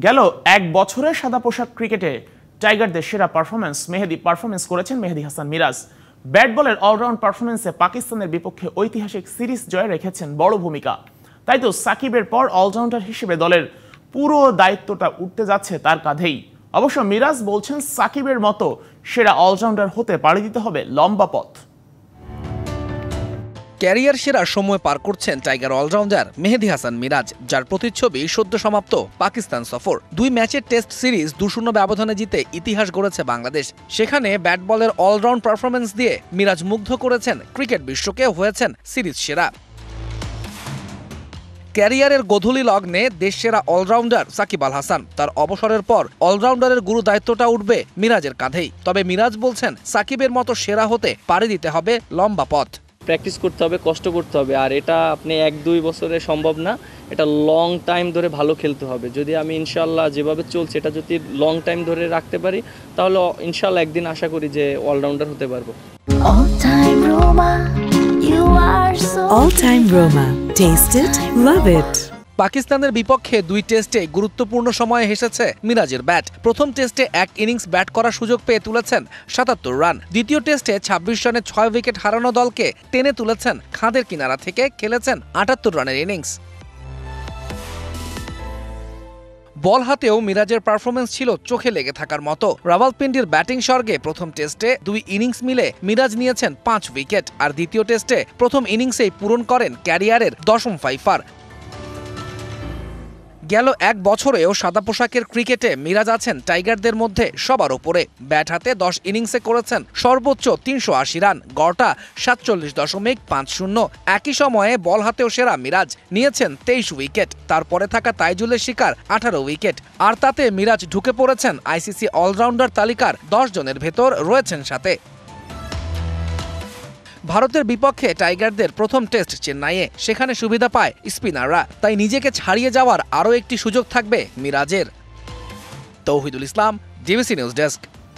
গেল এক বছরে সাদা পোশাক ক্রিকেটে টাইগারদের সেরা পারফরমেন্স করেছেন মেহেদী হাসান মিরাজ। ব্যাট বলের অলরাউন্ড পারফরমেন্সে পাকিস্তানের বিপক্ষে ঐতিহাসিক সিরিজ জয়ে রেখেছেন বড় ভূমিকা। তাই তো সাকিবের পর অলরাউন্ডার হিসেবে দলের পুরো দায়িত্বটা উঠতে যাচ্ছে তার কাঁধেই। অবশ্য মিরাজ বলছেন সাকিবের মতো সেরা অলরাউন্ডার হতে পাড়ি দিতে হবে লম্বা পথ। ক্যারিয়ার সেরা সময় পার করছেন টাইগার অলরাউন্ডার মেহেদী হাসান মিরাজ, যার প্রতিচ্ছবি সদ্য সমাপ্ত পাকিস্তান সফর। 2 ম্যাচের টেস্ট সিরিজ 2-0 ব্যবধানে জিতে ইতিহাস গড়েছে বাংলাদেশ। সেখানে ব্যাট বলের অলরাউন্ড পারফরমেন্স দিয়ে মিরাজ মুগ্ধ করেছেন ক্রিকেট বিশ্বকে, হয়েছেন সিরিজ সেরা। ক্যারিয়ারের গোধূলি লগ্নে দেশ সেরা অলরাউন্ডার সাকিব আল হাসান। তার অবসরের পর অলরাউন্ডারের গুরু দায়িত্বটা উঠবে মিরাজের কাঁধেই। তবে মিরাজ বলছেন সাকিবের মতো সেরা হতে পাড়ি দিতে হবে লম্বা পথ। প্র্যাকটিস করতে হবে, কষ্ট করতে হবে, আর এটা আপনি 1-2 বছরে সম্ভব না। এটা লং টাইম ধরে ভালো খেলতে হবে। যদি আমি ইনশাল্লাহ যেভাবে চলছে এটা যদি লং টাইম ধরে রাখতে পারি, তাহলে ইনশাল্লাহ একদিন আশা করি যে অলরাউন্ডার হতে পারবো। All time Roma. Taste it, love it. পাকিস্তানের বিপক্ষে 2 টেস্টে গুরুত্বপূর্ণ সময়ে হেসেছে মিরাজের ব্যাট। প্রথম টেস্টে 1 ইনিংস ব্যাট করার সুযোগ পেয়ে তুলেছেন 77 রান। দ্বিতীয় টেস্টে 26 রানে 6 উইকেট হারানো দলকে টেনে তুলেছেন খাদের কিনারা থেকে, খেলেছেন 78 রানের ইনিংস। বল হাতেও মিরাজের পারফরমেন্স ছিল চোখে লেগে থাকার মতো। রাওয়ালপিন্ডির ব্যাটিং স্বর্গে প্রথম টেস্টে 2 ইনিংস মিলে মিরাজ নিয়েছেন 5 উইকেট, আর দ্বিতীয় টেস্টে প্রথম ইনিংসেই পূরণ করেন ক্যারিয়ারের 10ম ফাইফার। গেল এক বছরেও সাদা পোশাকের ক্রিকেটে মিরাজ আছেন টাইগারদের মধ্যে সবার ওপরে। ব্যাট হাতে 10 ইনিংসে করেছেন সর্বোচ্চ 380 রান, গড়টা 47.50। একই সময়ে বল হাতেও সেরা মিরাজ, নিয়েছেন 23 উইকেট। তারপরে থাকা তাইজুলের শিকার 18 উইকেট, আর তাতে মিরাজ ঢুকে পড়েছেন আইসিসি অলরাউন্ডার তালিকার 10 জনের ভেতর রয়েছেন সাথে। ভারতের বিপক্ষে টাইগারদের প্রথম টেস্ট চেন্নাইয়ে, সেখানে সুবিধা পায় স্পিনাররা। তাই নিজেকে ছাড়িয়ে যাওয়ার আরও একটি সুযোগ থাকবে মিরাজের। তৌহিদুল ইসলাম, ডিবিসি নিউজ ডেস্ক।